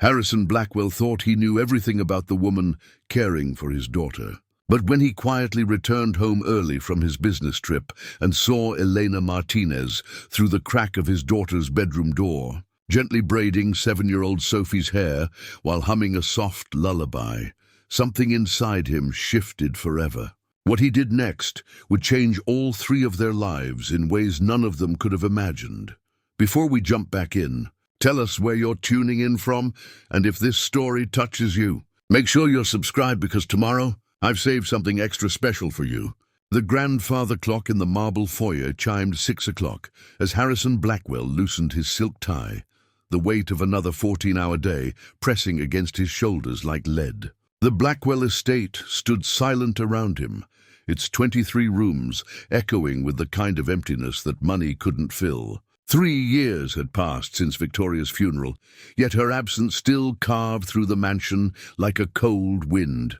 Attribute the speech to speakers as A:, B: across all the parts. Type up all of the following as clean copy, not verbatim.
A: Harrison Blackwell thought he knew everything about the woman caring for his daughter. But when he quietly returned home early from his business trip and saw Elena Martinez through the crack of his daughter's bedroom door, gently braiding 7-year-old Sophie's hair while humming a soft lullaby, something inside him shifted forever. What he did next would change all three of their lives in ways none of them could have imagined. Before we jump back in, tell us where you're tuning in from and if this story touches you. Make sure you're subscribed because tomorrow I've saved something extra special for you. The grandfather clock in the marble foyer chimed 6 o'clock as Harrison Blackwell loosened his silk tie, the weight of another 14-hour day pressing against his shoulders like lead. The Blackwell estate stood silent around him, its 23 rooms echoing with the kind of emptiness that money couldn't fill. 3 years had passed since Victoria's funeral, yet her absence still carved through the mansion like a cold wind.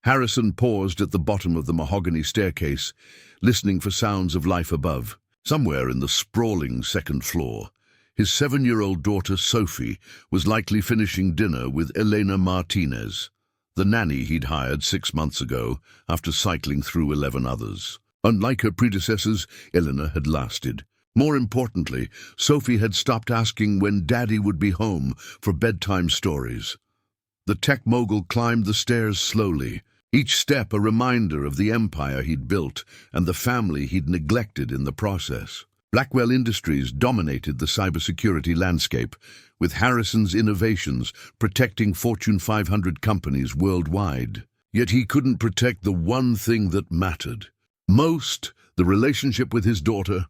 A: Harrison paused at the bottom of the mahogany staircase, listening for sounds of life above. Somewhere in the sprawling second floor, his 7-year-old daughter Sophie was likely finishing dinner with Elena Martinez, the nanny he'd hired 6 months ago after cycling through 11 others. Unlike her predecessors, Elena had lasted. More importantly, Sophie had stopped asking when Daddy would be home for bedtime stories. The tech mogul climbed the stairs slowly, each step a reminder of the empire he'd built and the family he'd neglected in the process. Blackwell Industries dominated the cybersecurity landscape, with Harrison's innovations protecting Fortune 500 companies worldwide. Yet he couldn't protect the one thing that mattered most, the relationship with his daughter,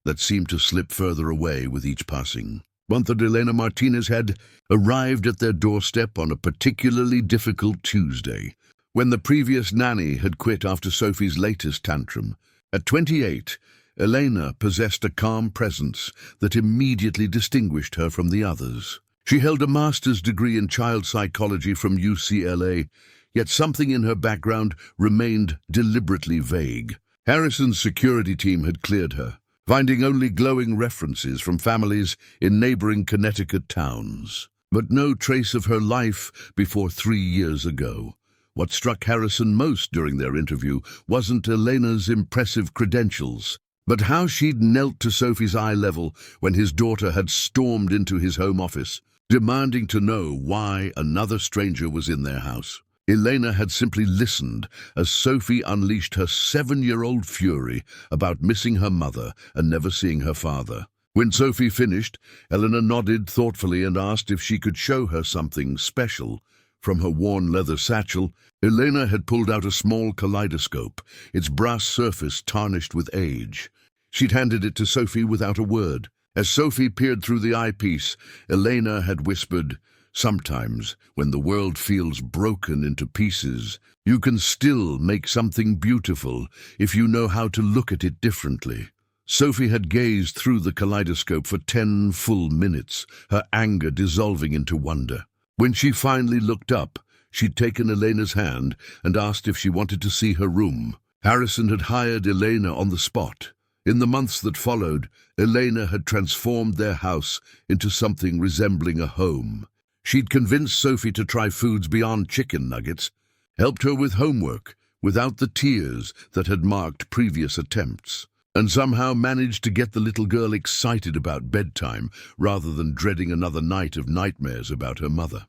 A: that seemed to slip further away with each passing. Once Elena Martinez had arrived at their doorstep on a particularly difficult Tuesday, when the previous nanny had quit after Sophie's latest tantrum. At 28, Elena possessed a calm presence that immediately distinguished her from the others. She held a master's degree in child psychology from UCLA, yet something in her background remained deliberately vague. Harrison's security team had cleared her, finding only glowing references from families in neighboring Connecticut towns, but no trace of her life before 3 years ago. What struck Harrison most during their interview wasn't Elena's impressive credentials, but how she'd knelt to Sophie's eye level when his daughter had stormed into his home office, demanding to know why another stranger was in their house. Elena had simply listened as Sophie unleashed her 7-year-old fury about missing her mother and never seeing her father. When Sophie finished, Elena nodded thoughtfully and asked if she could show her something special. From her worn leather satchel, Elena had pulled out a small kaleidoscope, its brass surface tarnished with age. She'd handed it to Sophie without a word. As Sophie peered through the eyepiece, Elena had whispered, "Sometimes, when the world feels broken into pieces, you can still make something beautiful if you know how to look at it differently." Sophie had gazed through the kaleidoscope for 10 full minutes, her anger dissolving into wonder. When she finally looked up, she'd taken Elena's hand and asked if she wanted to see her room. Harrison had hired Elena on the spot. In the months that followed, Elena had transformed their house into something resembling a home. She'd convinced Sophie to try foods beyond chicken nuggets, helped her with homework without the tears that had marked previous attempts, and somehow managed to get the little girl excited about bedtime rather than dreading another night of nightmares about her mother.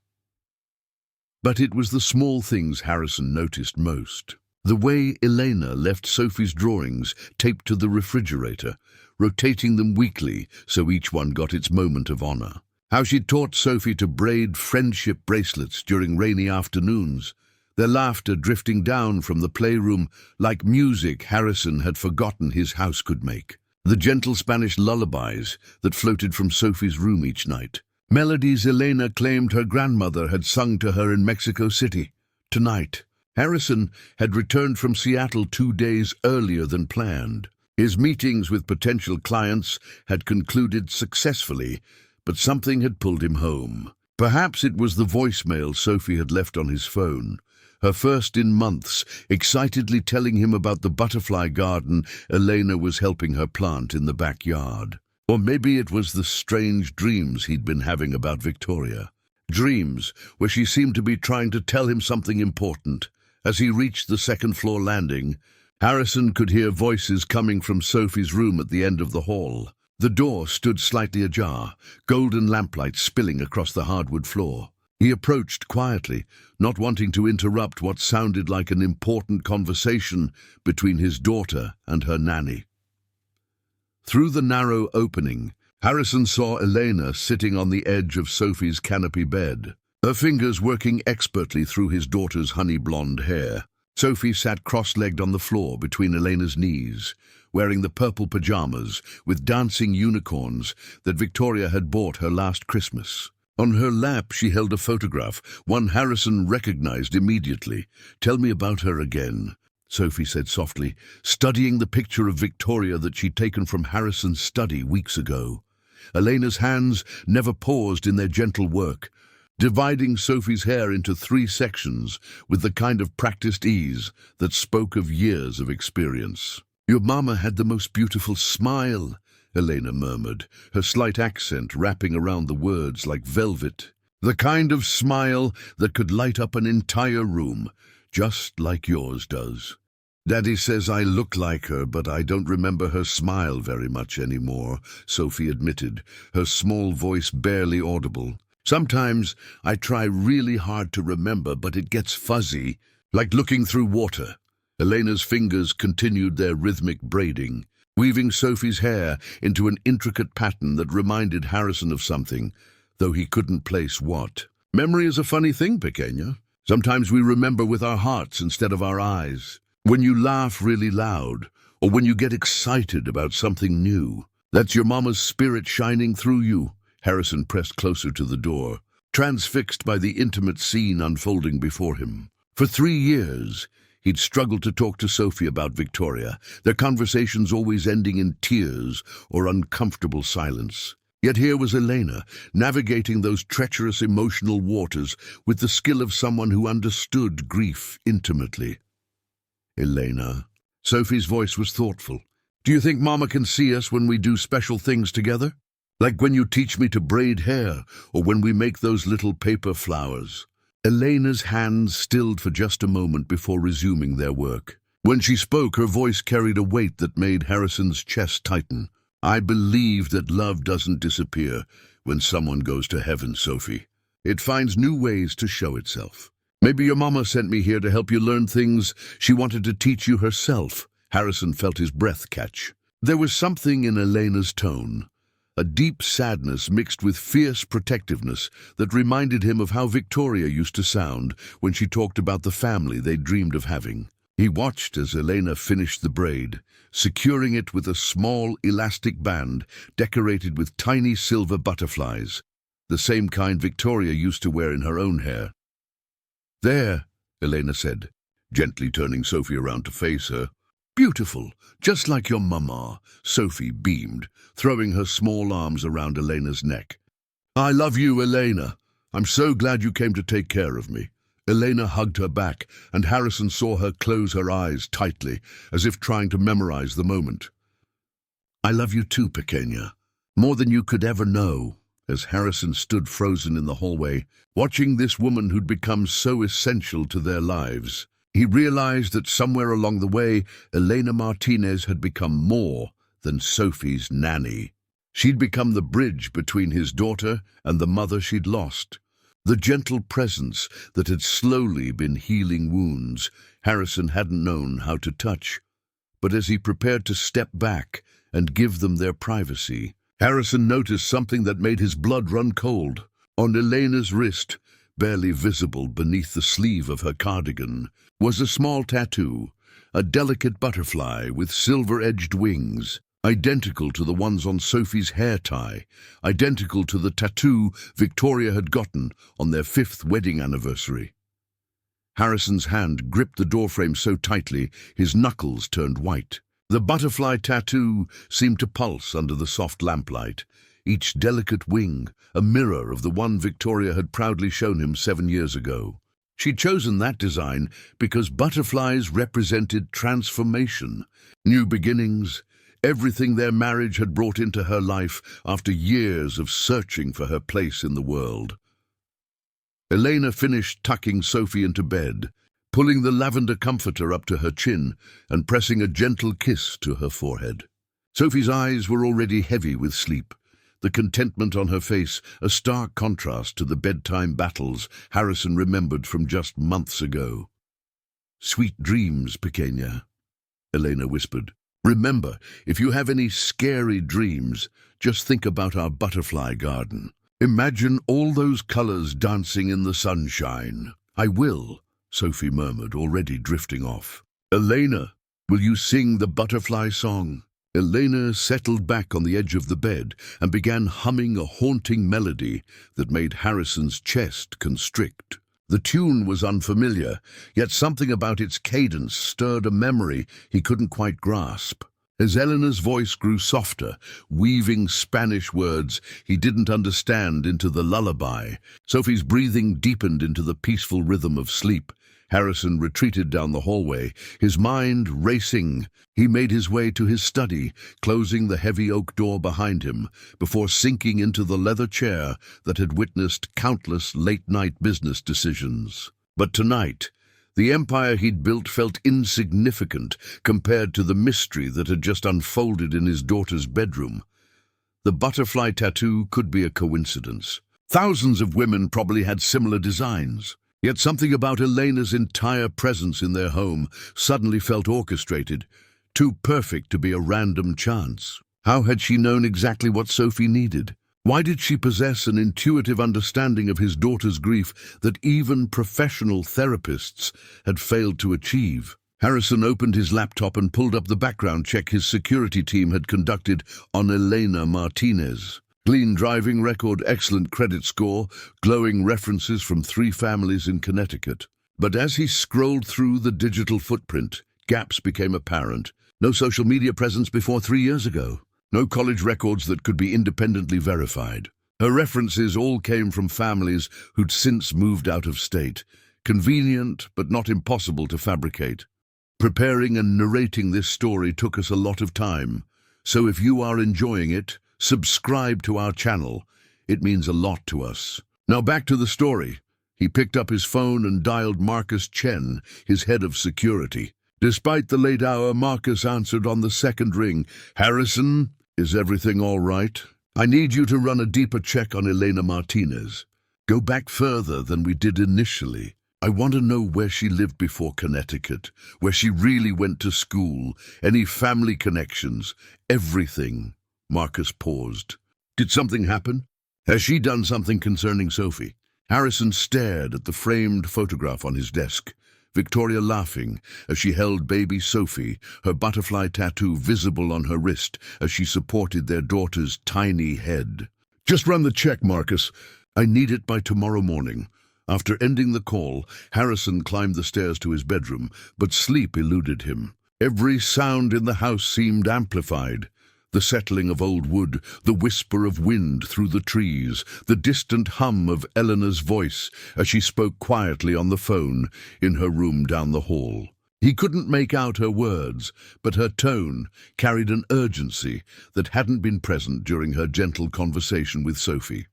A: But it was the small things Harrison noticed most. The way Elena left Sophie's drawings taped to the refrigerator, rotating them weekly so each one got its moment of honor. How she taught Sophie to braid friendship bracelets during rainy afternoons, their laughter drifting down from the playroom like music Harrison had forgotten his house could make. The gentle Spanish lullabies that floated from Sophie's room each night. Melodies Elena claimed her grandmother had sung to her in Mexico City. Tonight, Harrison had returned from Seattle 2 days earlier than planned. His meetings with potential clients had concluded successfully, but something had pulled him home. Perhaps it was the voicemail Sophie had left on his phone, her first in months, excitedly telling him about the butterfly garden Elena was helping her plant in the backyard. Or maybe it was the strange dreams he'd been having about Victoria. Dreams where she seemed to be trying to tell him something important. As he reached the second-floor landing, Harrison could hear voices coming from Sophie's room at the end of the hall. The door stood slightly ajar, golden lamplight spilling across the hardwood floor. He approached quietly, not wanting to interrupt what sounded like an important conversation between his daughter and her nanny. Through the narrow opening, Harrison saw Elena sitting on the edge of Sophie's canopy bed, her fingers working expertly through his daughter's honey-blonde hair. Sophie sat cross-legged on the floor between Elena's knees, wearing the purple pajamas with dancing unicorns that Victoria had bought her last Christmas. On her lap she held a photograph, one Harrison recognized immediately. "Tell me about her again," Sophie said softly, studying the picture of Victoria that she'd taken from Harrison's study weeks ago. Elena's hands never paused in their gentle work, dividing Sophie's hair into 3 sections with the kind of practiced ease that spoke of years of experience. "Your mama had the most beautiful smile," Elena murmured, her slight accent wrapping around the words like velvet. "The kind of smile that could light up an entire room, just like yours does. Daddy says I look like her, but I don't remember her smile very much anymore," Sophie admitted, her small voice barely audible. "Sometimes I try really hard to remember, but it gets fuzzy, like looking through water." Elena's fingers continued their rhythmic braiding, weaving Sophie's hair into an intricate pattern that reminded Harrison of something, though he couldn't place what. "Memory is a funny thing, pequeña. Sometimes we remember with our hearts instead of our eyes. When you laugh really loud, or when you get excited about something new, that's your mama's spirit shining through you." Harrison pressed closer to the door, transfixed by the intimate scene unfolding before him. For 3 years, he'd struggled to talk to Sophie about Victoria, their conversations always ending in tears or uncomfortable silence. Yet here was Elena, navigating those treacherous emotional waters with the skill of someone who understood grief intimately. "Elena," Sophie's voice was thoughtful, "do you think Mama can see us when we do special things together? Like when you teach me to braid hair, or when we make those little paper flowers?" Elena's hands stilled for just a moment before resuming their work. When she spoke, her voice carried a weight that made Harrison's chest tighten. "I believe that love doesn't disappear when someone goes to heaven, Sophie. It finds new ways to show itself. Maybe your mama sent me here to help you learn things she wanted to teach you herself." Harrison felt his breath catch. There was something in Elena's tone, a deep sadness mixed with fierce protectiveness that reminded him of how Victoria used to sound when she talked about the family they dreamed of having. He watched as Elena finished the braid, securing it with a small elastic band decorated with tiny silver butterflies, the same kind Victoria used to wear in her own hair. "There," Elena said, gently turning Sophie around to face her. "Beautiful, just like your mama," Sophie beamed, throwing her small arms around Elena's neck. "I love you, Elena. I'm so glad you came to take care of me." Elena hugged her back, and Harrison saw her close her eyes tightly, as if trying to memorize the moment. "I love you too, pequeña, more than you could ever know." As Harrison stood frozen in the hallway, watching this woman who'd become so essential to their lives, he realized that somewhere along the way, Elena Martinez had become more than Sophie's nanny. She'd become the bridge between his daughter and the mother she'd lost. The gentle presence that had slowly been healing wounds Harrison hadn't known how to touch. But as he prepared to step back and give them their privacy, Harrison noticed something that made his blood run cold. On Elena's wrist, barely visible beneath the sleeve of her cardigan, was a small tattoo, a delicate butterfly with silver-edged wings, identical to the ones on Sophie's hair tie, identical to the tattoo Victoria had gotten on their 5th wedding anniversary. Harrison's hand gripped the doorframe so tightly his knuckles turned white. The butterfly tattoo seemed to pulse under the soft lamplight, each delicate wing a mirror of the one Victoria had proudly shown him 7 years ago. She'd chosen that design because butterflies represented transformation, new beginnings, everything their marriage had brought into her life after years of searching for her place in the world. Elena finished tucking Sophie into bed, pulling the lavender comforter up to her chin and pressing a gentle kiss to her forehead. Sophie's eyes were already heavy with sleep, the contentment on her face a stark contrast to the bedtime battles Harrison remembered from just months ago. "Sweet dreams, pequeña," Elena whispered. "Remember, if you have any scary dreams, just think about our butterfly garden. Imagine all those colors dancing in the sunshine." "I will," Sophie murmured, already drifting off. "Elena, will you sing the butterfly song?" Elena settled back on the edge of the bed and began humming a haunting melody that made Harrison's chest constrict. The tune was unfamiliar, yet something about its cadence stirred a memory he couldn't quite grasp. As Elena's voice grew softer, weaving Spanish words he didn't understand into the lullaby, Sophie's breathing deepened into the peaceful rhythm of sleep. Harrison retreated down the hallway, his mind racing. He made his way to his study, closing the heavy oak door behind him, before sinking into the leather chair that had witnessed countless late-night business decisions. But tonight, the empire he'd built felt insignificant compared to the mystery that had just unfolded in his daughter's bedroom. The butterfly tattoo could be a coincidence. Thousands of women probably had similar designs. Yet something about Elena's entire presence in their home suddenly felt orchestrated, too perfect to be a random chance. How had she known exactly what Sophie needed? Why did she possess an intuitive understanding of his daughter's grief that even professional therapists had failed to achieve? Harrison opened his laptop and pulled up the background check his security team had conducted on Elena Martinez. Clean driving record, excellent credit score, glowing references from 3 families in Connecticut. But as he scrolled through the digital footprint, gaps became apparent. No social media presence before 3 years ago. No college records that could be independently verified. Her references all came from families who'd since moved out of state. Convenient, but not impossible to fabricate. Preparing and narrating this story took us a lot of time. So if you are enjoying it, subscribe to our channel. It means a lot to us. Now back to the story. He picked up his phone and dialed Marcus Chen, his head of security. Despite the late hour, Marcus answered on the second ring. "Harrison, is everything all right? I need you to run a deeper check on Elena Martinez. Go back further than we did initially. I want to know where she lived before Connecticut, where she really went to school, any family connections, everything." Marcus paused. "Did something happen? Has she done something concerning Sophie?" Harrison stared at the framed photograph on his desk, Victoria laughing as she held baby Sophie, her butterfly tattoo visible on her wrist as she supported their daughter's tiny head. "Just run the check, Marcus. I need it by tomorrow morning." After ending the call, Harrison climbed the stairs to his bedroom, but sleep eluded him. Every sound in the house seemed amplified. The settling of old wood, the whisper of wind through the trees, the distant hum of Elena's voice as she spoke quietly on the phone in her room down the hall. He couldn't make out her words, but her tone carried an urgency that hadn't been present during her gentle conversation with Sophie.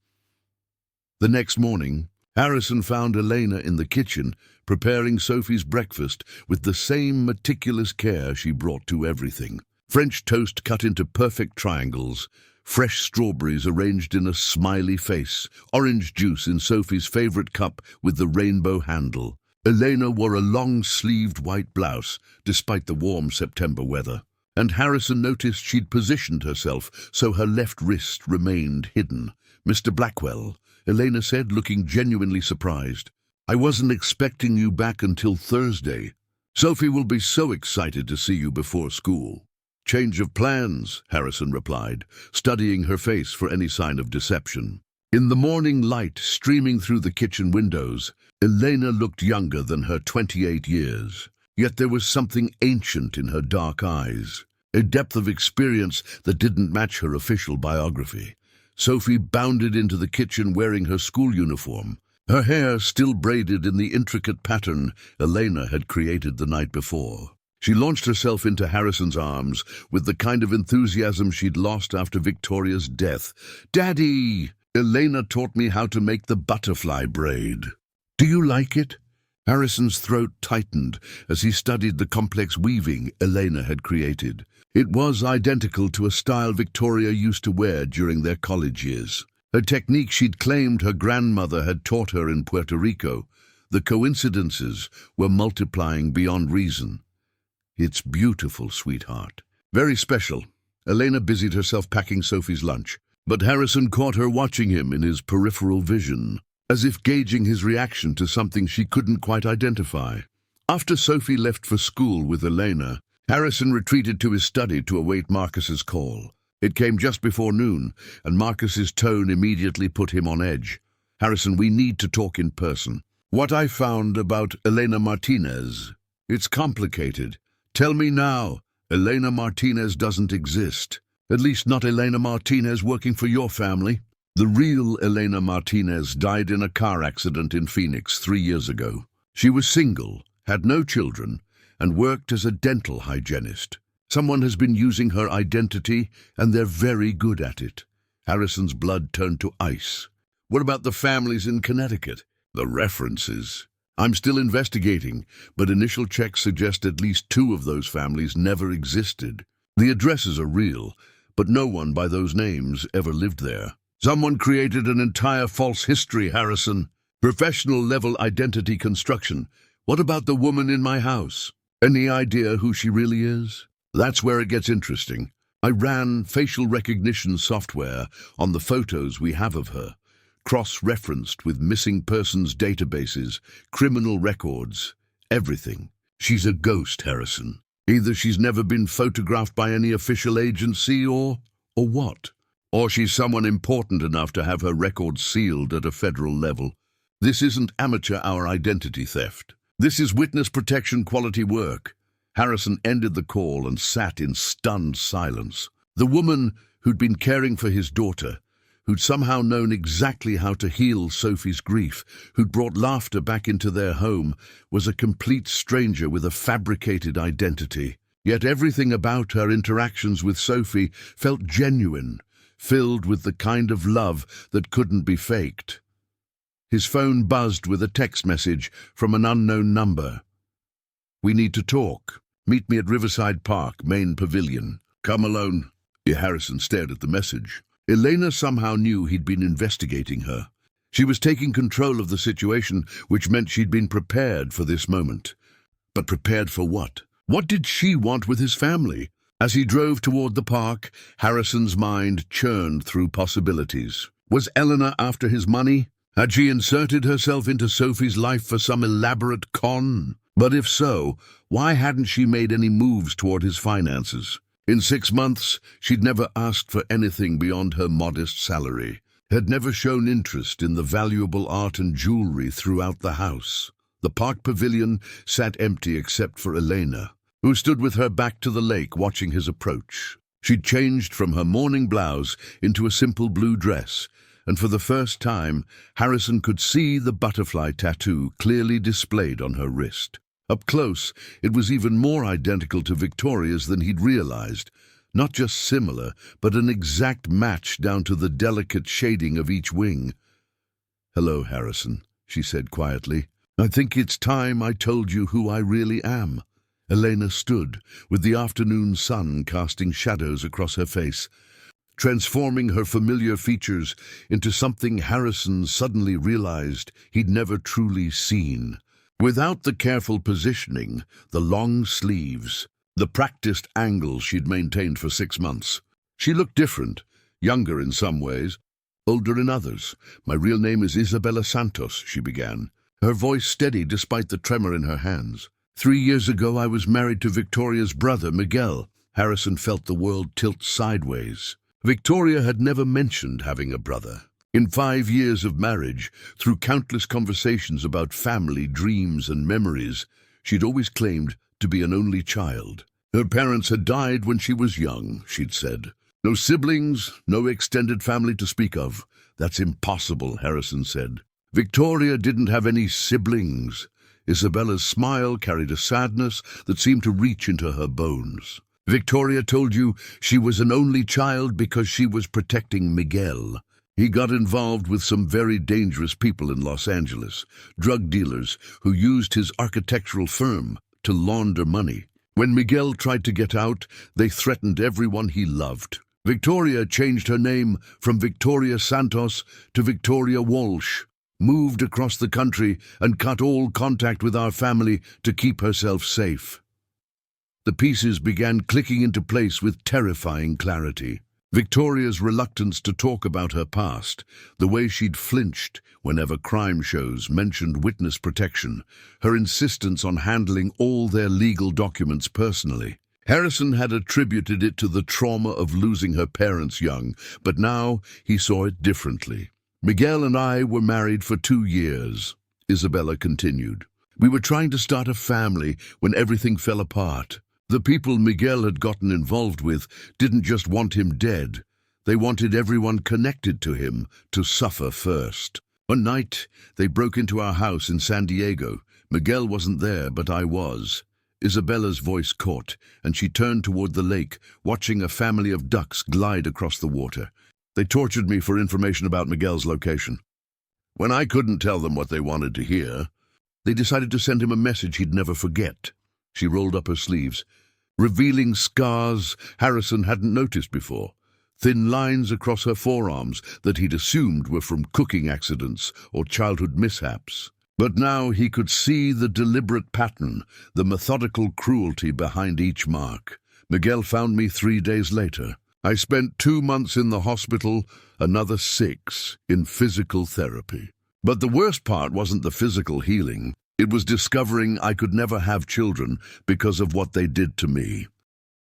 A: The next morning, Harrison found Elena in the kitchen, preparing Sophie's breakfast with the same meticulous care she brought to everything. French toast cut into perfect triangles, fresh strawberries arranged in a smiley face, orange juice in Sophie's favorite cup with the rainbow handle. Elena wore a long-sleeved white blouse, despite the warm September weather, and Harrison noticed she'd positioned herself so her left wrist remained hidden. "Mr. Blackwell," Elena said, looking genuinely surprised. "I wasn't expecting you back until Thursday. Sophie will be so excited to see you before school." "Change of plans," Harrison replied, studying her face for any sign of deception. In the morning light streaming through the kitchen windows, Elena looked younger than her 28 years. Yet there was something ancient in her dark eyes, a depth of experience that didn't match her official biography. Sophie bounded into the kitchen wearing her school uniform, her hair still braided in the intricate pattern Elena had created the night before. She launched herself into Harrison's arms with the kind of enthusiasm she'd lost after Victoria's death. "Daddy, Elena taught me how to make the butterfly braid. Do you like it?" Harrison's throat tightened as he studied the complex weaving Elena had created. It was identical to a style Victoria used to wear during their college years. A technique she'd claimed her grandmother had taught her in Puerto Rico. The coincidences were multiplying beyond reason. "It's beautiful, sweetheart. Very special." Elena busied herself packing Sophie's lunch, but Harrison caught her watching him in his peripheral vision, as if gauging his reaction to something she couldn't quite identify. After Sophie left for school with Elena, Harrison retreated to his study to await Marcus's call. It came just before noon, and Marcus's tone immediately put him on edge. "Harrison, we need to talk in person. What I found about Elena Martinez, it's complicated. Tell me now. Elena Martinez doesn't exist. At least not Elena Martinez working for your family. The real Elena Martinez died in a car accident in Phoenix 3 years ago. She was single, had no children, and worked as a dental hygienist. Someone has been using her identity, and they're very good at it." Harrison's blood turned to ice. "What about the families in Connecticut? The references?" "I'm still investigating, but initial checks suggest at least 2 of those families never existed. The addresses are real, but no one by those names ever lived there. Someone created an entire false history, Harrison. Professional-level identity construction. What about the woman in my house? Any idea who she really is?" "That's where it gets interesting. I ran facial recognition software on the photos we have of her, cross-referenced with missing persons databases, criminal records, everything. She's a ghost, Harrison. Either she's never been photographed by any official agency or what? Or she's someone important enough to have her records sealed at a federal level. This isn't amateur hour identity theft. This is witness protection quality work." Harrison ended the call and sat in stunned silence. The woman who'd been caring for his daughter, who'd somehow known exactly how to heal Sophie's grief, who'd brought laughter back into their home, was a complete stranger with a fabricated identity. Yet everything about her interactions with Sophie felt genuine, filled with the kind of love that couldn't be faked. His phone buzzed with a text message from an unknown number. "We need to talk. Meet me at Riverside Park, main pavilion. Come alone." Harrison stared at the message. Elena somehow knew he'd been investigating her. She was taking control of the situation, which meant she'd been prepared for this moment. But prepared for what? What did she want with his family? As he drove toward the park, Harrison's mind churned through possibilities. Was Eleanor after his money? Had she inserted herself into Sophie's life for some elaborate con? But if so, why hadn't she made any moves toward his finances? In 6 months, she'd never asked for anything beyond her modest salary, had never shown interest in the valuable art and jewelry throughout the house. The park pavilion sat empty except for Elena, who stood with her back to the lake watching his approach. She'd changed from her morning blouse into a simple blue dress, and for the first time, Harrison could see the butterfly tattoo clearly displayed on her wrist. Up close, it was even more identical to Victoria's than he'd realized. Not just similar, but an exact match down to the delicate shading of each wing. "Hello, Harrison," she said quietly. "I think it's time I told you who I really am." Elena stood, with the afternoon sun casting shadows across her face, transforming her familiar features into something Harrison suddenly realized he'd never truly seen. Without the careful positioning, the long sleeves, the practiced angles she'd maintained for 6 months, she looked different, younger in some ways, older in others. "My real name is Isabella Santos," she began, her voice steady despite the tremor in her hands. 3 years ago I was married to Victoria's brother, Miguel." Harrison felt the world tilt sideways. Victoria had never mentioned having a brother. In 5 years of marriage, through countless conversations about family, dreams, and memories, she'd always claimed to be an only child. Her parents had died when she was young, she'd said. "No siblings, no extended family to speak of." "That's impossible," Harrison said. "Victoria didn't have any siblings." Isabella's smile carried a sadness that seemed to reach into her bones. Victoria told you she was an only child because she was protecting Miguel. He got involved with some very dangerous people in Los Angeles, drug dealers who used his architectural firm to launder money. When Miguel tried to get out, they threatened everyone he loved. Victoria changed her name from Victoria Santos to Victoria Walsh, moved across the country and cut all contact with our family to keep herself safe. The pieces began clicking into place with terrifying clarity. Victoria's reluctance to talk about her past, the way she'd flinched whenever crime shows mentioned witness protection, her insistence on handling all their legal documents personally. Harrison had attributed it to the trauma of losing her parents young, but now he saw it differently. Miguel and I were married for 2 years, Isabella continued. We were trying to start a family when everything fell apart. The people Miguel had gotten involved with didn't just want him dead. They wanted everyone connected to him to suffer first. One night, they broke into our house in San Diego. Miguel wasn't there, but I was. Isabella's voice caught, and she turned toward the lake, watching a family of ducks glide across the water. They tortured me for information about Miguel's location. When I couldn't tell them what they wanted to hear, they decided to send him a message he'd never forget. She rolled up her sleeves, revealing scars Harrison hadn't noticed before, thin lines across her forearms that he'd assumed were from cooking accidents or childhood mishaps. But now he could see the deliberate pattern, the methodical cruelty behind each mark. Miguel found me 3 days later. I spent 2 months in the hospital, another 6 in physical therapy. But the worst part wasn't the physical healing. It was discovering I could never have children because of what they did to me.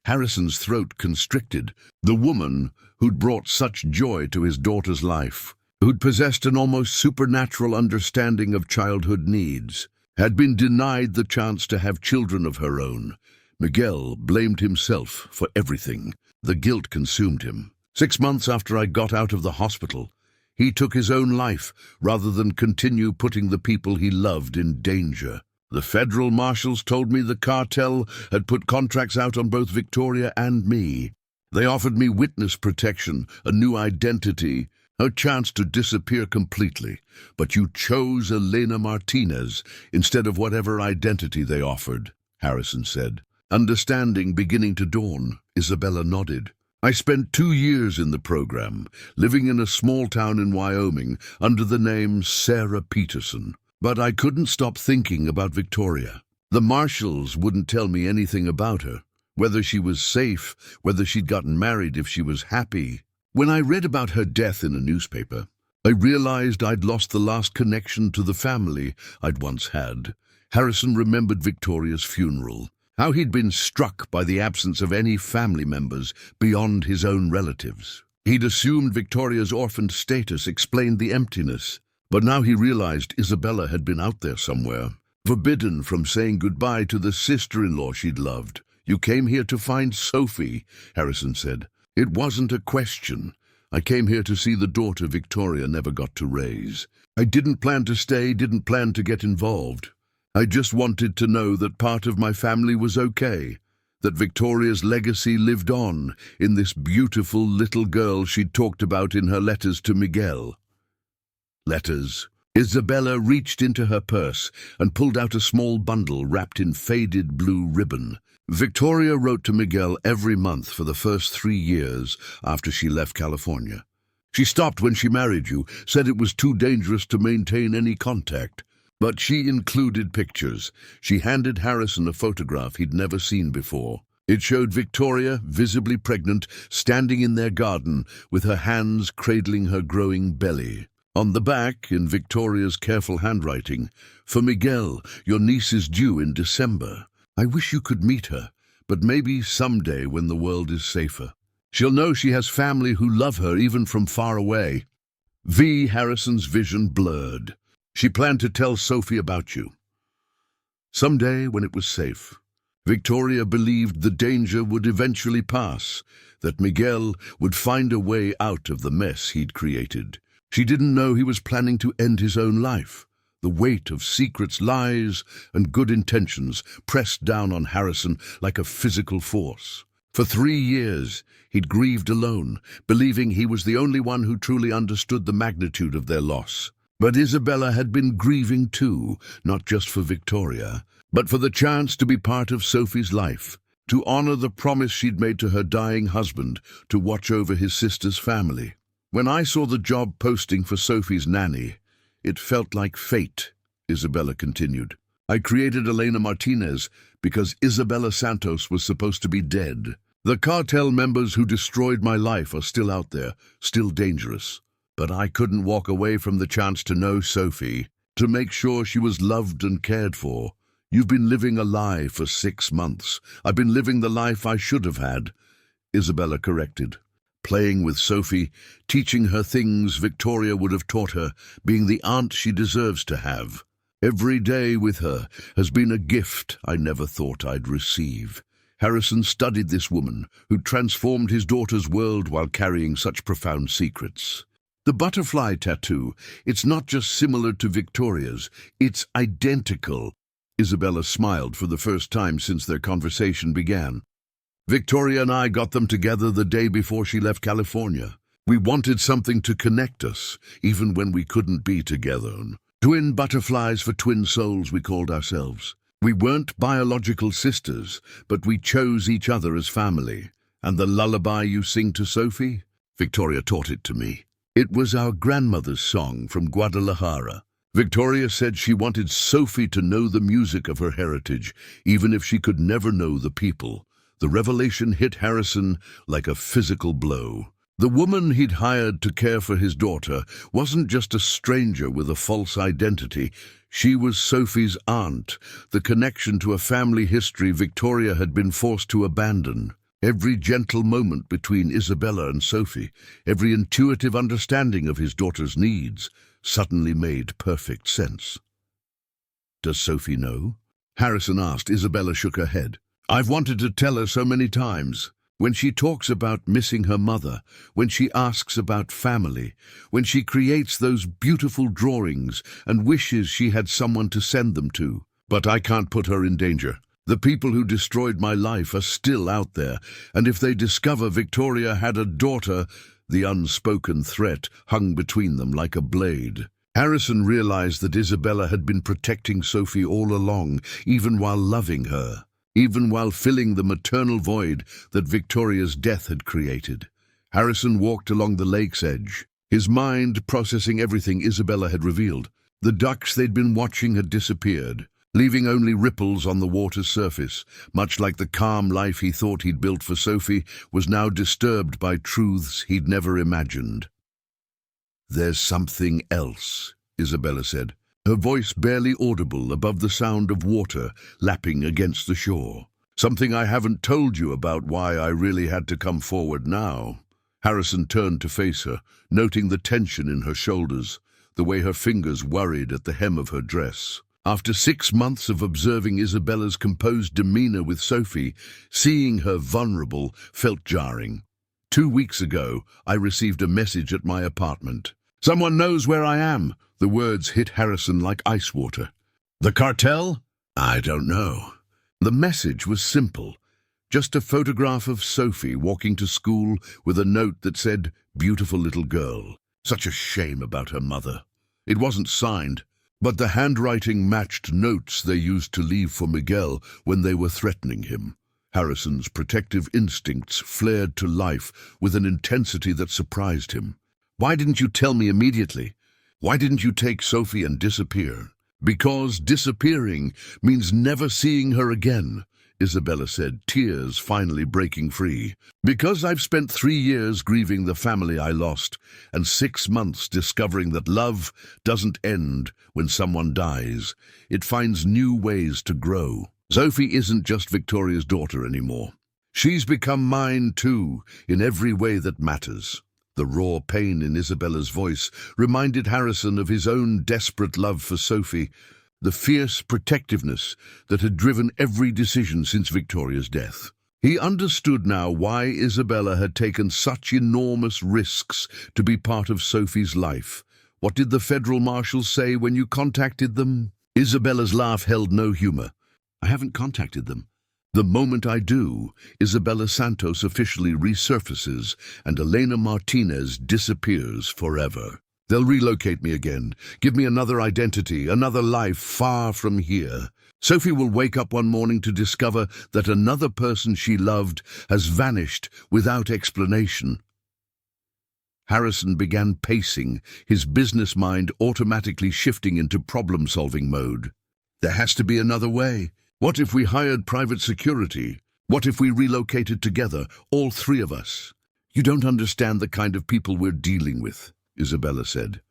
A: Harrison's throat constricted. The woman who'd brought such joy to his daughter's life, who'd possessed an almost supernatural understanding of childhood needs, had been denied the chance to have children of her own. Miguel blamed himself for everything. The guilt consumed him. 6 months after I got out of the hospital, he took his own life rather than continue putting the people he loved in danger. The federal marshals told me the cartel had put contracts out on both Victoria and me. They offered me witness protection, a new identity, a chance to disappear completely. But you chose Elena Martinez instead of whatever identity they offered, Harrison said. Understanding beginning to dawn, Isabella nodded. I spent 2 years in the program, living in a small town in Wyoming under the name Sarah Peterson. But I couldn't stop thinking about Victoria. The marshals wouldn't tell me anything about her, whether she was safe, whether she'd gotten married, if she was happy. When I read about her death in a newspaper, I realized I'd lost the last connection to the family I'd once had. Harrison remembered Victoria's funeral, how he'd been struck by the absence of any family members beyond his own relatives. He'd assumed Victoria's orphaned status explained the emptiness, but now he realized Isabella had been out there somewhere, forbidden from saying goodbye to the sister-in-law she'd loved. You came here to find Sophie, Harrison said. It wasn't a question. I came here to see the daughter Victoria never got to raise. I didn't plan to stay, didn't plan to get involved. I just wanted to know that part of my family was okay, that Victoria's legacy lived on in this beautiful little girl she'd talked about in her letters to Miguel. Letters. Isabella reached into her purse and pulled out a small bundle wrapped in faded blue ribbon. Victoria wrote to Miguel every month for the first 3 years after she left California. She stopped when she married you, said it was too dangerous to maintain any contact. But she included pictures. She handed Harrison a photograph he'd never seen before. It showed Victoria, visibly pregnant, standing in their garden with her hands cradling her growing belly. On the back, in Victoria's careful handwriting, "For Miguel, your niece is due in December. I wish you could meet her, but maybe someday when the world is safer. She'll know she has family who love her even from far away." Harrison's vision blurred. She planned to tell Sophie about you. Someday, when it was safe, Victoria believed the danger would eventually pass, that Miguel would find a way out of the mess he'd created. She didn't know he was planning to end his own life. The weight of secrets, lies, and good intentions pressed down on Harrison like a physical force. For 3 years, he'd grieved alone, believing he was the only one who truly understood the magnitude of their loss. But Isabella had been grieving too, not just for Victoria, but for the chance to be part of Sophie's life, to honor the promise she'd made to her dying husband to watch over his sister's family. When I saw the job posting for Sophie's nanny, it felt like fate, Isabella continued. I created Elena Martinez because Isabella Santos was supposed to be dead. The cartel members who destroyed my life are still out there, still dangerous. But I couldn't walk away from the chance to know Sophie, to make sure she was loved and cared for. You've been living a lie for 6 months. I've been living the life I should have had, Isabella corrected. Playing with Sophie, teaching her things Victoria would have taught her, being the aunt she deserves to have. Every day with her has been a gift I never thought I'd receive. Harrison studied this woman who transformed his daughter's world while carrying such profound secrets. The butterfly tattoo, it's not just similar to Victoria's, it's identical. Isabella smiled for the first time since their conversation began. Victoria and I got them together the day before she left California. We wanted something to connect us, even when we couldn't be together. Twin butterflies for twin souls, we called ourselves. We weren't biological sisters, but we chose each other as family. And the lullaby you sing to Sophie? Victoria taught it to me. It was our grandmother's song from Guadalajara. Victoria said she wanted Sophie to know the music of her heritage, even if she could never know the people. The revelation hit Harrison like a physical blow. The woman he'd hired to care for his daughter wasn't just a stranger with a false identity. She was Sophie's aunt, the connection to a family history Victoria had been forced to abandon. Every gentle moment between Isabella and Sophie, every intuitive understanding of his daughter's needs, suddenly made perfect sense. Does Sophie know? Harrison asked. Isabella shook her head. I've wanted to tell her so many times. When she talks about missing her mother, when she asks about family, when she creates those beautiful drawings and wishes she had someone to send them to. But I can't put her in danger. The people who destroyed my life are still out there, and if they discover Victoria had a daughter, the unspoken threat hung between them like a blade. Harrison realized that Isabella had been protecting Sophie all along, even while loving her. Even while filling the maternal void that Victoria's death had created. Harrison walked along the lake's edge, his mind processing everything Isabella had revealed. The ducks they'd been watching had disappeared, leaving only ripples on the water's surface, much like the calm life he thought he'd built for Sophie was now disturbed by truths he'd never imagined. There's something else, Isabella said, her voice barely audible above the sound of water lapping against the shore. Something I haven't told you about why I really had to come forward now. Harrison turned to face her, noting the tension in her shoulders, the way her fingers worried at the hem of her dress. After 6 months of observing Isabella's composed demeanor with Sophie, seeing her vulnerable felt jarring. 2 weeks ago, I received a message at my apartment. Someone knows where I am. The words hit Harrison like ice water. The cartel? I don't know. The message was simple. Just a photograph of Sophie walking to school with a note that said, "Beautiful little girl." Such a shame about her mother. It wasn't signed, but the handwriting matched notes they used to leave for Miguel when they were threatening him. Harrison's protective instincts flared to life with an intensity that surprised him. Why didn't you tell me immediately? Why didn't you take Sophie and disappear? Because disappearing means never seeing her again, Isabella said, tears finally breaking free. Because I've spent 3 years grieving the family I lost, and 6 months discovering that love doesn't end when someone dies. It finds new ways to grow. Sophie isn't just Victoria's daughter anymore. She's become mine too, in every way that matters. The raw pain in Isabella's voice reminded Harrison of his own desperate love for Sophie, the fierce protectiveness that had driven every decision since Victoria's death. He understood now why Isabella had taken such enormous risks to be part of Sophie's life, What did the federal marshals say when you contacted them? Isabella's laugh held no humor. I haven't contacted them. The moment I do, Isabella Santos officially resurfaces and Elena Martinez disappears forever. They'll relocate me again, give me another identity, another life far from here. Sophie will wake up one morning to discover that another person she loved has vanished without explanation. Harrison began pacing, his business mind automatically shifting into problem-solving mode. There has to be another way. What if we hired private security? What if we relocated together, all three of us? You don't understand the kind of people we're dealing with, Isabella said.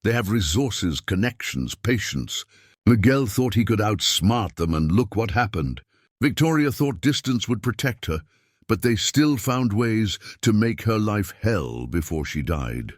A: They have resources, connections, patience. Miguel thought he could outsmart them, and look what happened. Victoria thought distance would protect her, but they still found ways to make her life hell before she died.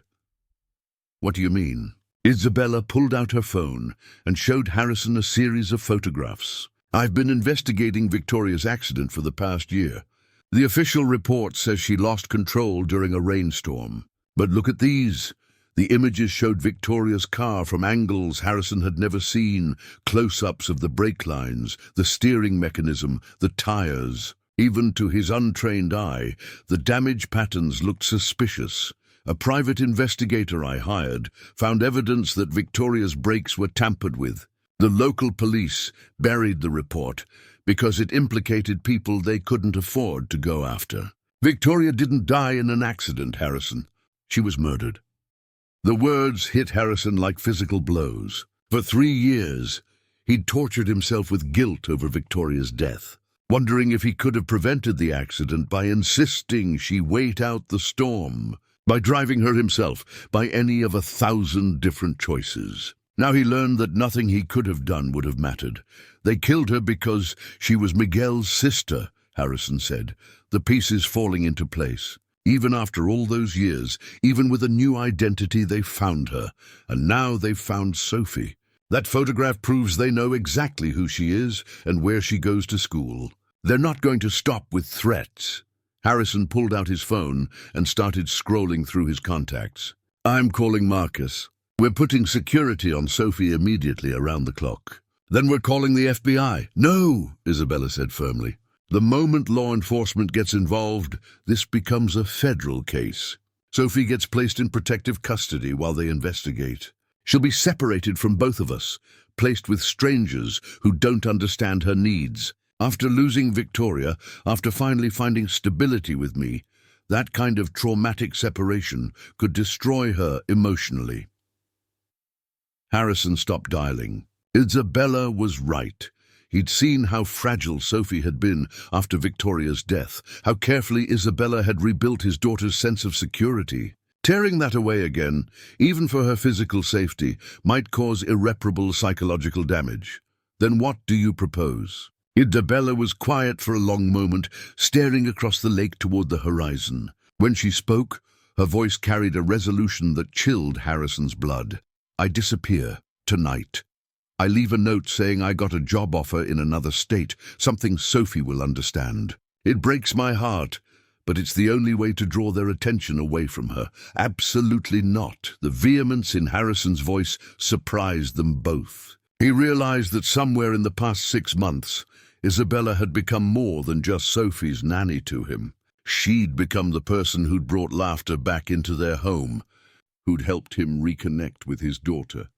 A: What do you mean? Isabella pulled out her phone and showed Harrison a series of photographs. I've been investigating Victoria's accident for the past year. The official report says she lost control during a rainstorm. But look at these. The images showed Victoria's car from angles Harrison had never seen, close-ups of the brake lines, the steering mechanism, the tires. Even to his untrained eye, the damage patterns looked suspicious. A private investigator I hired found evidence that Victoria's brakes were tampered with. The local police buried the report because it implicated people they couldn't afford to go after. Victoria didn't die in an accident, Harrison. She was murdered. The words hit Harrison like physical blows. For 3 years, he'd tortured himself with guilt over Victoria's death, wondering if he could have prevented the accident by insisting she wait out the storm, by driving her himself, by any of 1,000 different choices. Now he learned that nothing he could have done would have mattered. They killed her because she was Miguel's sister, Harrison said, the pieces falling into place. Even after all those years, even with a new identity, they found her, and now they've found Sophie. That photograph proves they know exactly who she is and where she goes to school. They're not going to stop with threats. Harrison pulled out his phone and started scrolling through his contacts. I'm calling Marcus. We're putting security on Sophie immediately around the clock. Then we're calling the FBI. No, Isabella said firmly. The moment law enforcement gets involved, this becomes a federal case. Sophie gets placed in protective custody while they investigate. She'll be separated from both of us, placed with strangers who don't understand her needs. After losing Victoria, after finally finding stability with me, that kind of traumatic separation could destroy her emotionally. Harrison stopped dialing. Isabella was right. He'd seen how fragile Sophie had been after Victoria's death, how carefully Isabella had rebuilt his daughter's sense of security. Tearing that away again, even for her physical safety, might cause irreparable psychological damage. Then what do you propose? Isabella was quiet for a long moment, staring across the lake toward the horizon. When she spoke, her voice carried a resolution that chilled Harrison's blood. I disappear, tonight. I leave a note saying I got a job offer in another state, something Sophie will understand. It breaks my heart, but it's the only way to draw their attention away from her. Absolutely not. The vehemence in Harrison's voice surprised them both. He realized that somewhere in the past 6 months, Isabella had become more than just Sophie's nanny to him. She'd become the person who'd brought laughter back into their home, who'd helped him reconnect with his daughter,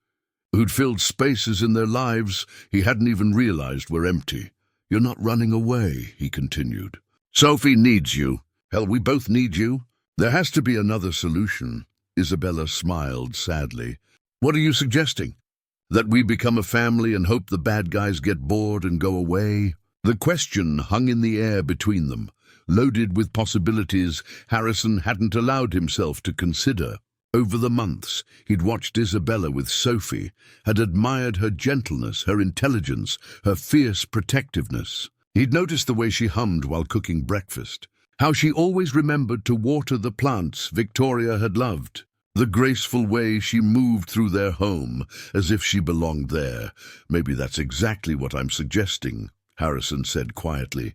A: who'd filled spaces in their lives he hadn't even realized were empty. You're not running away, he continued. Sophie needs you. Hell, we both need you. There has to be another solution. Isabella smiled sadly. What are you suggesting? That we become a family and hope the bad guys get bored and go away? The question hung in the air between them, loaded with possibilities Harrison hadn't allowed himself to consider. Over the months, he'd watched Isabella with Sophie, had admired her gentleness, her intelligence, her fierce protectiveness. He'd noticed the way she hummed while cooking breakfast, how she always remembered to water the plants Victoria had loved, the graceful way she moved through their home as if she belonged there. Maybe that's exactly what I'm suggesting, Harrison said quietly.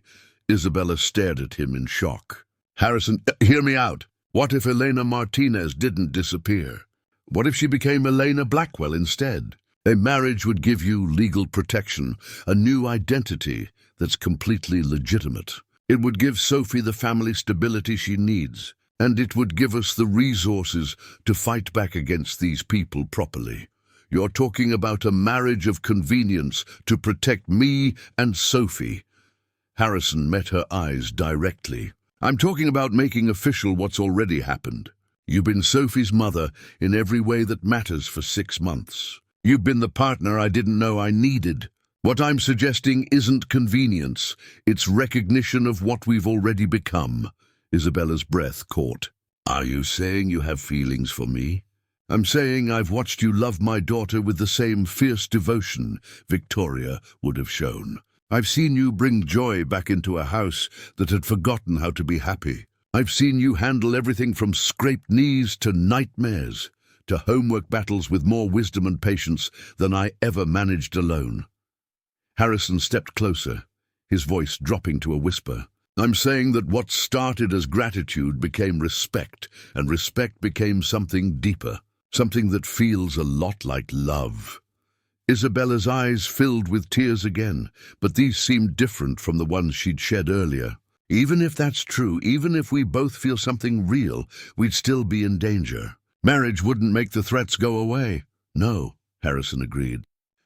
A: Isabella stared at him in shock. Harrison, hear me out. What if Elena Martinez didn't disappear? What if she became Elena Blackwell instead? A marriage would give you legal protection, a new identity that's completely legitimate. It would give Sophie the family stability she needs, and it would give us the resources to fight back against these people properly. You're talking about a marriage of convenience to protect me and Sophie. Harrison met her eyes directly. I'm talking about making official what's already happened. You've been Sophie's mother in every way that matters for 6 months. You've been the partner I didn't know I needed. What I'm suggesting isn't convenience, it's recognition of what we've already become. Isabella's breath caught. Are you saying you have feelings for me? I'm saying I've watched you love my daughter with the same fierce devotion Victoria would have shown. I've seen you bring joy back into a house that had forgotten how to be happy. I've seen you handle everything from scraped knees to nightmares, to homework battles with more wisdom and patience than I ever managed alone. Harrison stepped closer, his voice dropping to a whisper. I'm saying that what started as gratitude became respect, and respect became something deeper, something that feels a lot like love. Isabella's eyes filled with tears again, but these seemed different from the ones she'd shed earlier. Even if that's true, even if we both feel something real, we'd still be in danger. Marriage wouldn't make the threats go away. No, Harrison agreed.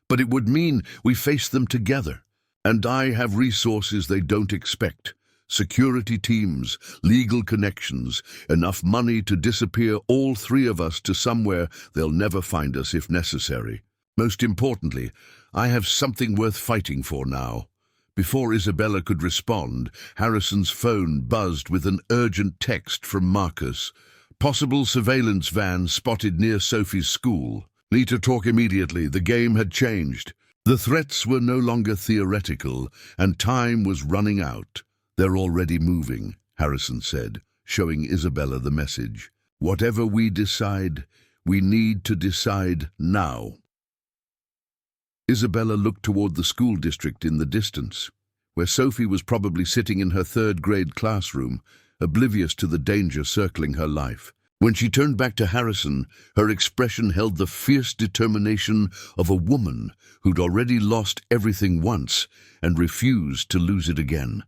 A: But it would mean we face them together. And I have resources they don't expect. Security teams, legal connections, enough money to disappear all 3 of us to somewhere they'll never find us if necessary. Most importantly, I have something worth fighting for now. Before Isabella could respond, Harrison's phone buzzed with an urgent text from Marcus. Possible surveillance van spotted near Sophie's school. Need to talk immediately. The game had changed. The threats were no longer theoretical, and time was running out. They're already moving, Harrison said, showing Isabella the message. Whatever we decide, we need to decide now. Isabella looked toward the school district in the distance, where Sophie was probably sitting in her 3rd-grade classroom, oblivious to the danger circling her life. When she turned back to Harrison, her expression held the fierce determination of a woman who'd already lost everything once and refused to lose it again.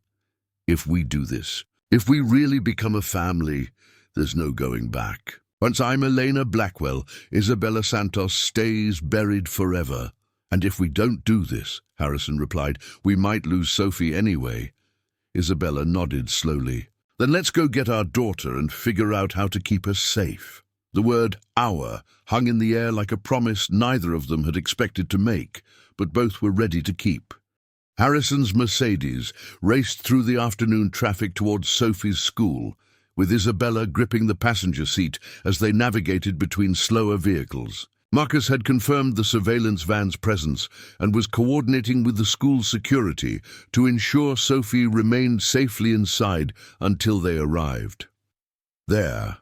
A: If we do this, if we really become a family, there's no going back. Once I'm Elena Blackwell, Isabella Santos stays buried forever. And if we don't do this, Harrison replied, we might lose Sophie anyway. Isabella nodded slowly. Then let's go get our daughter and figure out how to keep her safe. The word "our" hung in the air like a promise neither of them had expected to make, but both were ready to keep. Harrison's Mercedes raced through the afternoon traffic towards Sophie's school, with Isabella gripping the passenger seat as they navigated between slower vehicles. Marcus had confirmed the surveillance van's presence and was coordinating with the school's security to ensure Sophie remained safely inside until they arrived. There,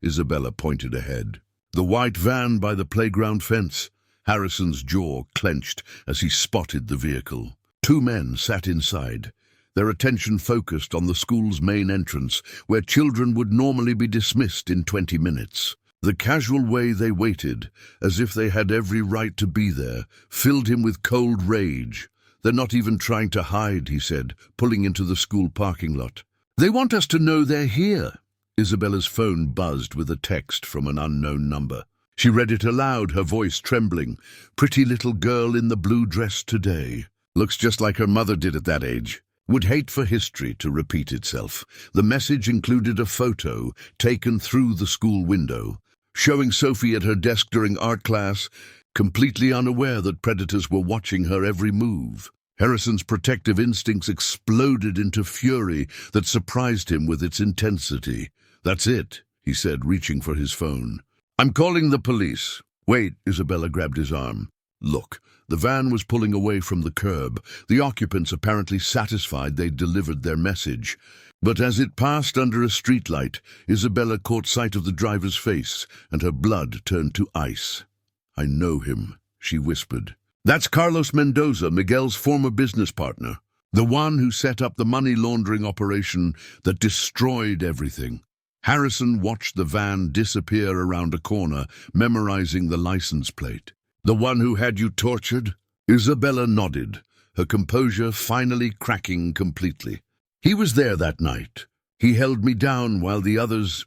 A: Isabella pointed ahead. The white van by the playground fence. Harrison's jaw clenched as he spotted the vehicle. 2 men sat inside, their attention focused on the school's main entrance, where children would normally be dismissed in 20 minutes. The casual way they waited, as if they had every right to be there, filled him with cold rage. They're not even trying to hide, he said, pulling into the school parking lot. They want us to know they're here. Isabella's phone buzzed with a text from an unknown number. She read it aloud, her voice trembling. Pretty little girl in the blue dress today. Looks just like her mother did at that age. Would hate for history to repeat itself. The message included a photo taken through the school window, showing Sophie at her desk during art class, completely unaware that predators were watching her every move. Harrison's protective instincts exploded into fury that surprised him with its intensity. That's it, he said, reaching for his phone. I'm calling the police. Wait, Isabella grabbed his arm. Look, the van was pulling away from the curb, the occupants apparently satisfied they'd delivered their message. But as it passed under a streetlight, Isabella caught sight of the driver's face, and her blood turned to ice. I know him, she whispered. That's Carlos Mendoza, Miguel's former business partner, the one who set up the money laundering operation that destroyed everything. Harrison watched the van disappear around a corner, memorizing the license plate. "The one who had you tortured?" Isabella nodded, her composure finally cracking completely. "He was there that night. He held me down while the others—"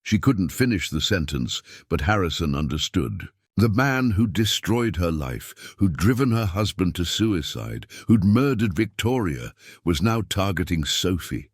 A: She couldn't finish the sentence, but Harrison understood. The man who'd destroyed her life, who'd driven her husband to suicide, who'd murdered Victoria, was now targeting Sophie.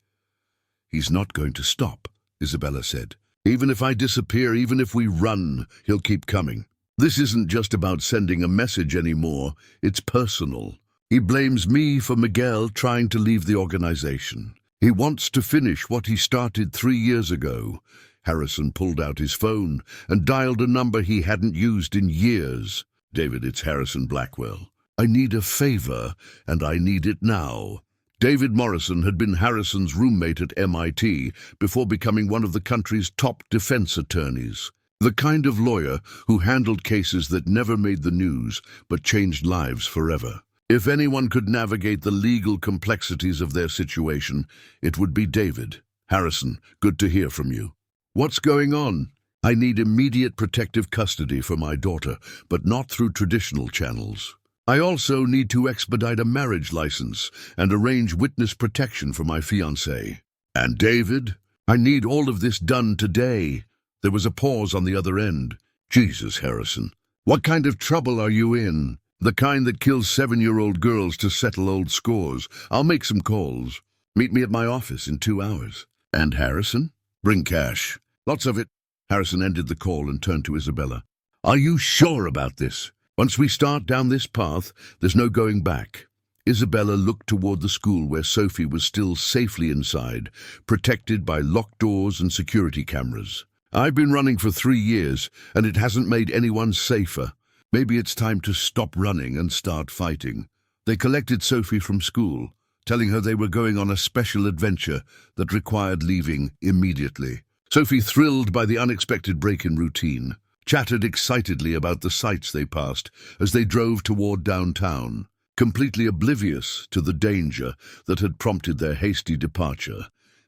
A: "He's not going to stop," Isabella said. "Even if I disappear, even if we run, he'll keep coming. This isn't just about sending a message anymore, it's personal. He blames me for Miguel trying to leave the organization. He wants to finish what he started 3 years ago." Harrison pulled out his phone and dialed a number he hadn't used in years. "David, it's Harrison Blackwell. I need a favor, and I need it now." David Morrison had been Harrison's roommate at MIT before becoming one of the country's top defense attorneys. The kind of lawyer who handled cases that never made the news but changed lives forever. If anyone could navigate the legal complexities of their situation, it would be David. "Harrison, good to hear from you." "What's going on?" "I need immediate protective custody for my daughter, but not through traditional channels. I also need to expedite a marriage license and arrange witness protection for my fiancée." "And David?" "I need all of this done today." There was a pause on the other end. "Jesus, Harrison, what kind of trouble are you in?" "The kind that kills 7-year-old girls to settle old scores. I'll make some calls. Meet me at my office in 2 hours." "And Harrison?" "Bring cash. Lots of it." Harrison ended the call and turned to Isabella. "Are you sure about this? Once we start down this path, there's no going back." Isabella looked toward the school where Sophie was still safely inside, protected by locked doors and security cameras. "I've been running for 3 years, and it hasn't made anyone safer. Maybe it's time to stop running and start fighting." They collected Sophie from school, telling her they were going on a special adventure that required leaving immediately. Sophie, thrilled by the unexpected break in routine, chatted excitedly about the sights they passed as they drove toward downtown, completely oblivious to the danger that had prompted their hasty departure.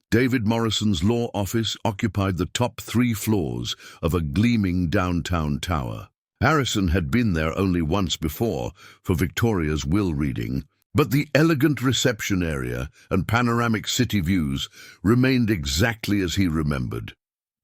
A: David Morrison's law office occupied the top 3 floors of a gleaming downtown tower. Harrison had been there only once before for Victoria's will reading, but the elegant reception area and panoramic city views remained exactly as he remembered.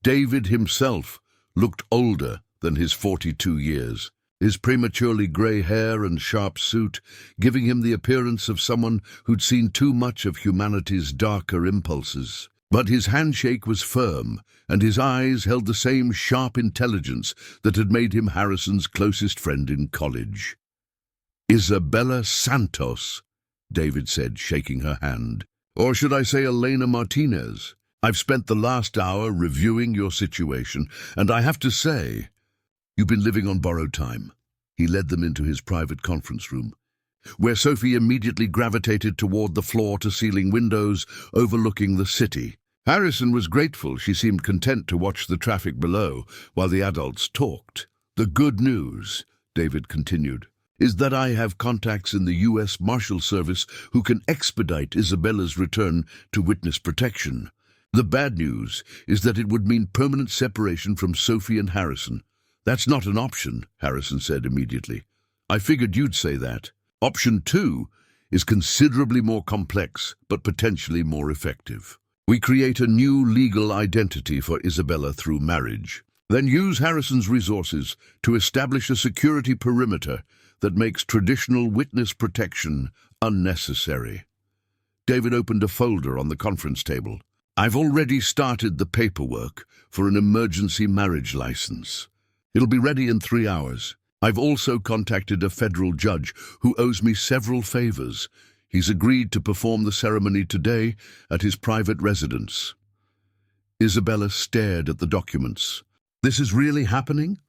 A: David himself looked older than his 42 years, his prematurely grey hair and sharp suit giving him the appearance of someone who'd seen too much of humanity's darker impulses. But his handshake was firm, and his eyes held the same sharp intelligence that had made him Harrison's closest friend in college. "Isabella Santos," David said, shaking her hand. "Or should I say Elena Martinez? I've spent the last hour reviewing your situation, and I have to say, you've been living on borrowed time." He led them into his private conference room, where Sophie immediately gravitated toward the floor-to-ceiling windows overlooking the city. Harrison was grateful. She seemed content to watch the traffic below while the adults talked. "The good news," David continued, "is that I have contacts in the U.S. Marshal Service who can expedite Isabella's return to witness protection. The bad news is that it would mean permanent separation from Sophie and Harrison." "That's not an option," Harrison said immediately. "I figured you'd say that. Option 2 is considerably more complex, but potentially more effective. We create a new legal identity for Isabella through marriage, then use Harrison's resources to establish a security perimeter that makes traditional witness protection unnecessary." David opened a folder on the conference table. "I've already started the paperwork for an emergency marriage license. It'll be ready in 3 hours. I've also contacted a federal judge who owes me several favors. He's agreed to perform the ceremony today at his private residence." Isabella stared at the documents. "This is really happening?"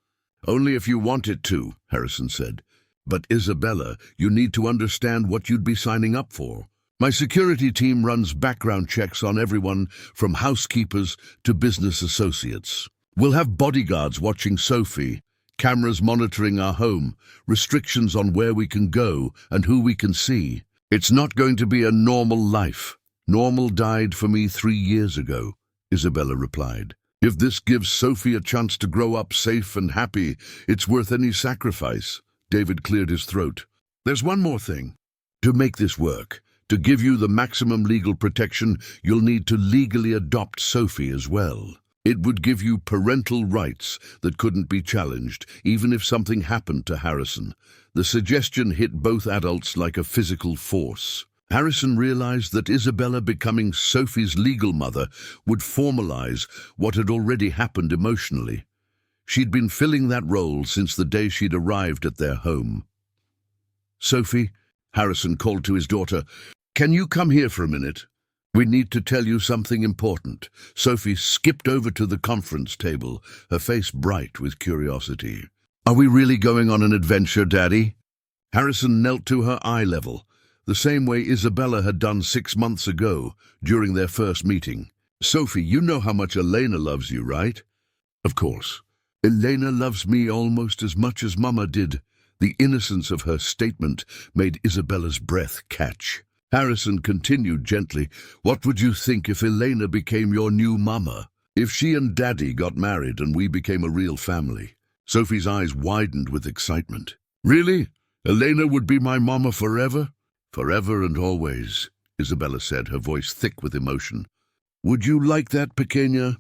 A: "Only if you want it to," Harrison said. "But Isabella, you need to understand what you'd be signing up for. My security team runs background checks on everyone from housekeepers to business associates. We'll have bodyguards watching Sophie, cameras monitoring our home, restrictions on where we can go and who we can see. It's not going to be a normal life. Normal died for me 3 years ago." Isabella replied. If this gives Sophie a chance to grow up safe and happy, it's worth any sacrifice. David cleared his throat. There's one more thing. To make this work, to give you the maximum legal protection, you'll need to legally adopt Sophie as well. It would give you parental rights that couldn't be challenged, even if something happened to Harrison. The suggestion hit both adults like a physical force. Harrison realized that Isabella becoming Sophie's legal mother would formalize what had already happened emotionally. She'd been filling that role since the day she'd arrived at their home. "Sophie," Harrison called to his daughter, "can you come here for a minute? We need to tell you something important." Sophie skipped over to the conference table, her face bright with curiosity. "Are we really going on an adventure, Daddy?" Harrison knelt to her eye level, the same way Isabella had done 6 months ago during their first meeting. "Sophie, you know how much Elena loves you, right?" "Of course. Elena loves me almost as much as Mama did." The innocence of her statement made Isabella's breath catch. Harrison continued gently, "What would you think if Elena became your new mama? If she and Daddy got married and we became a real family?" Sophie's eyes widened with excitement. "Really? Elena would be my mama forever?" "Forever and always," Isabella said, her voice thick with emotion. "Would you like that, pequeña?"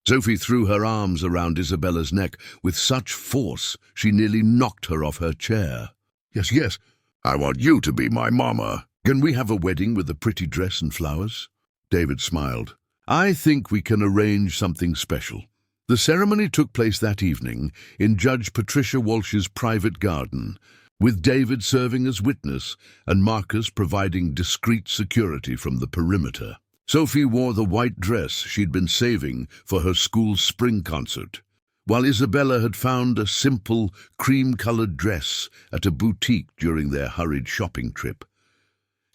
A: Sophie threw her arms around Isabella's neck with such force she nearly knocked her off her chair. "Yes, yes, I want you to be my mama. Can we have a wedding with a pretty dress and flowers?" David smiled. "I think we can arrange something special." The ceremony took place that evening in Judge Patricia Walsh's private garden, with David serving as witness and Marcus providing discreet security from the perimeter. Sophie wore the white dress she'd been saving for her school's spring concert, while Isabella had found a simple, cream-colored dress at a boutique during their hurried shopping trip.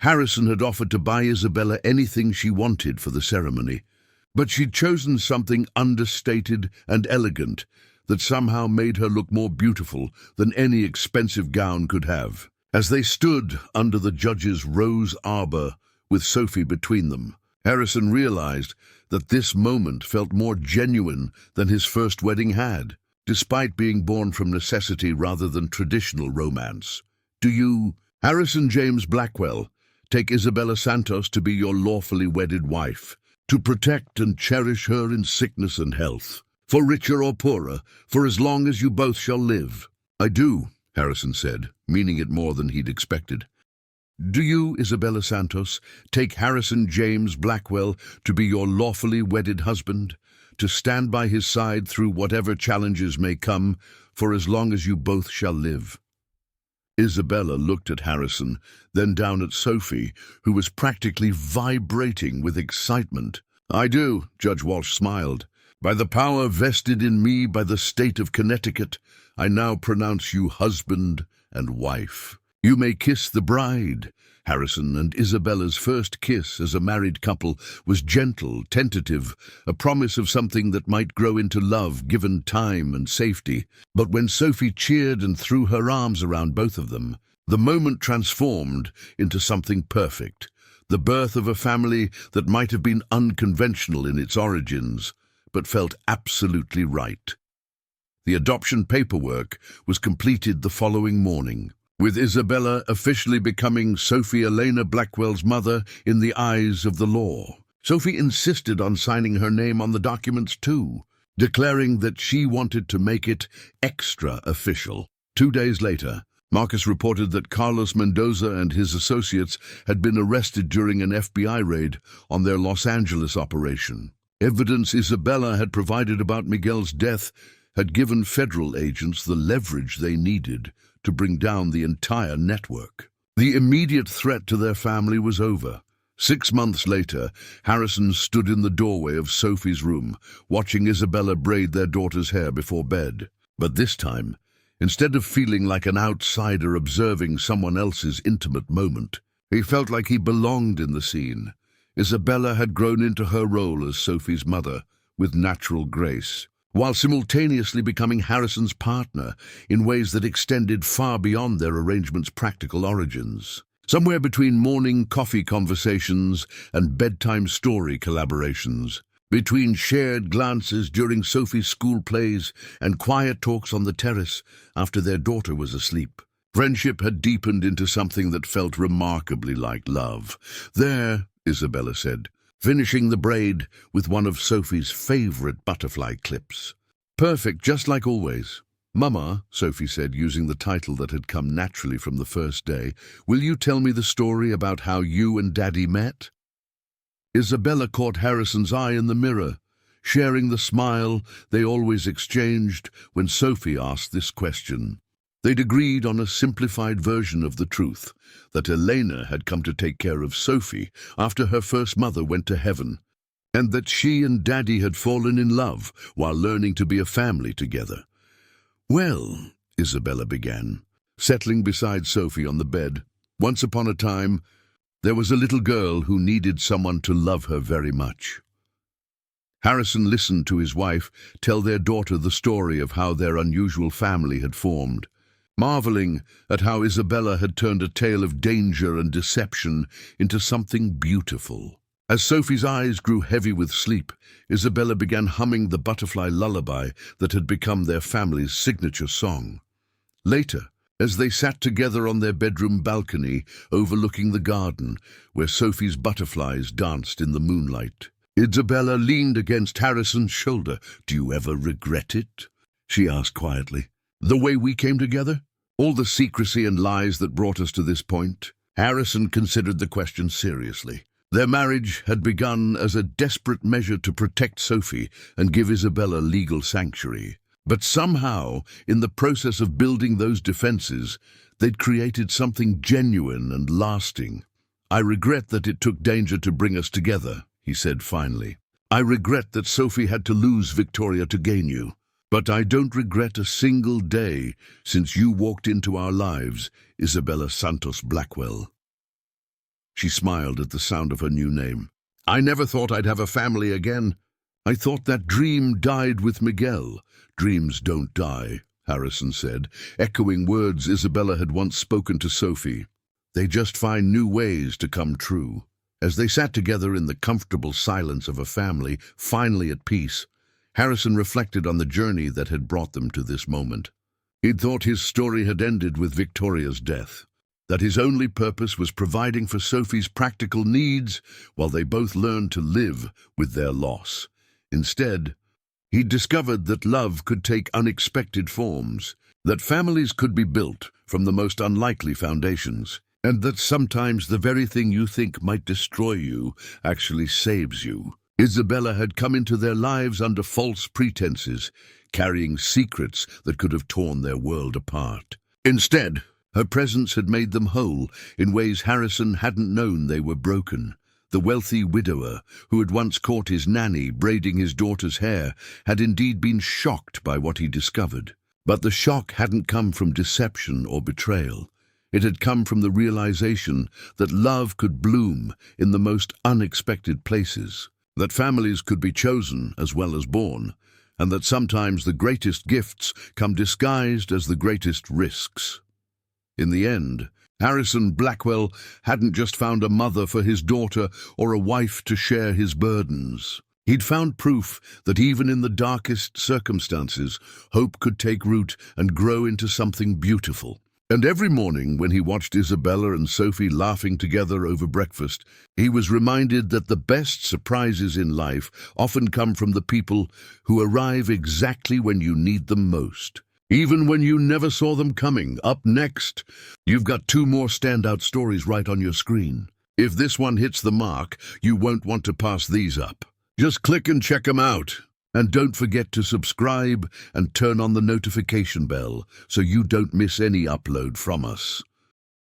A: Harrison had offered to buy Isabella anything she wanted for the ceremony, but she'd chosen something understated and elegant that somehow made her look more beautiful than any expensive gown could have. As they stood under the judge's rose arbor with Sophie between them, Harrison realized that this moment felt more genuine than his first wedding had, despite being born from necessity rather than traditional romance. "Do you, Harrison James Blackwell, take Isabella Santos to be your lawfully wedded wife, to protect and cherish her in sickness and health, for richer or poorer, for as long as you both shall live?" "I do," Harrison said, meaning it more than he'd expected. "Do you, Isabella Santos, take Harrison James Blackwell to be your lawfully wedded husband, to stand by his side through whatever challenges may come, for as long as you both shall live?" Isabella looked at Harrison, then down at Sophie, who was practically vibrating with excitement. "I do," Judge Walsh smiled. "By the power vested in me by the state of Connecticut, I now pronounce you husband and wife. You may kiss the bride." Harrison and Isabella's first kiss as a married couple was gentle, tentative, a promise of something that might grow into love given time and safety. But when Sophie cheered and threw her arms around both of them, the moment transformed into something perfect, the birth of a family that might have been unconventional in its origins, but felt absolutely right. The adoption paperwork was completed the following morning, with Isabella officially becoming Sophie Elena Blackwell's mother in the eyes of the law. Sophie insisted on signing her name on the documents too, declaring that she wanted to make it extra official. 2 days later, Marcus reported that Carlos Mendoza and his associates had been arrested during an FBI raid on their Los Angeles operation. Evidence Isabella had provided about Miguel's death had given federal agents the leverage they needed to bring down the entire network. The immediate threat to their family was over. 6 months later, Harrison stood in the doorway of Sophie's room, watching Isabella braid their daughter's hair before bed. But this time, instead of feeling like an outsider observing someone else's intimate moment, he felt like he belonged in the scene. Isabella had grown into her role as Sophie's mother with natural grace, while simultaneously becoming Harrison's partner in ways that extended far beyond their arrangement's practical origins. Somewhere between morning coffee conversations and bedtime story collaborations, Between shared glances during Sophie's school plays and quiet talks on the terrace after their daughter was asleep, friendship had deepened into something that felt remarkably like love. "There," Isabella said, finishing the braid with one of Sophie's favorite butterfly clips. "Perfect, just like always." "Mama," Sophie said, using the title that had come naturally from the first day, "will you tell me the story about how you and Daddy met?" Isabella caught Harrison's eye in the mirror, sharing the smile they always exchanged when Sophie asked this question. They'd agreed on a simplified version of the truth, that Elena had come to take care of Sophie after her first mother went to heaven, and that she and Daddy had fallen in love while learning to be a family together. "Well," Isabella began, settling beside Sophie on the bed, "once upon a time, there was a little girl who needed someone to love her very much." Harrison listened to his wife tell their daughter the story of how their unusual family had formed, marveling at how Isabella had turned a tale of danger and deception into something beautiful. As Sophie's eyes grew heavy with sleep, Isabella began humming the butterfly lullaby that had become their family's signature song. Later, as they sat together on their bedroom balcony overlooking the garden where Sophie's butterflies danced in the moonlight, Isabella leaned against Harrison's shoulder. "Do you ever regret it?" she asked quietly. "The way we came together? All the secrecy and lies that brought us to this point?" Harrison considered the question seriously. Their marriage had begun as a desperate measure to protect Sophie and give Isabella legal sanctuary. But somehow, in the process of building those defenses, they'd created something genuine and lasting. "I regret that it took danger to bring us together," he said finally. "I regret that Sophie had to lose Victoria to gain you. But I don't regret a single day since you walked into our lives, Isabella Santos Blackwell." She smiled at the sound of her new name. "I never thought I'd have a family again. I thought that dream died with Miguel." "Dreams don't die," Harrison said, echoing words Isabella had once spoken to Sophie. "They just find new ways to come true." As they sat together in the comfortable silence of a family, finally at peace, Harrison reflected on the journey that had brought them to this moment. He'd thought his story had ended with Victoria's death, that his only purpose was providing for Sophie's practical needs while they both learned to live with their loss. Instead, he discovered that love could take unexpected forms, that families could be built from the most unlikely foundations, and that sometimes the very thing you think might destroy you actually saves you. Isabella had come into their lives under false pretenses, carrying secrets that could have torn their world apart. Instead, her presence had made them whole in ways Harrison hadn't known they were broken. The wealthy widower, who had once caught his nanny braiding his daughter's hair, had indeed been shocked by what he discovered. But the shock hadn't come from deception or betrayal. It had come from the realization that love could bloom in the most unexpected places, that families could be chosen as well as born, and that sometimes the greatest gifts come disguised as the greatest risks. In the end, Harrison Blackwell hadn't just found a mother for his daughter or a wife to share his burdens. He'd found proof that even in the darkest circumstances, hope could take root and grow into something beautiful. And every morning when he watched Isabella and Sophie laughing together over breakfast, he was reminded that the best surprises in life often come from the people who arrive exactly when you need them most, even when you never saw them coming. Up next, you've got two more standout stories right on your screen. If this one hits the mark, you won't want to pass these up. Just click and check them out. And don't forget to subscribe and turn on the notification bell so you don't miss any upload from us.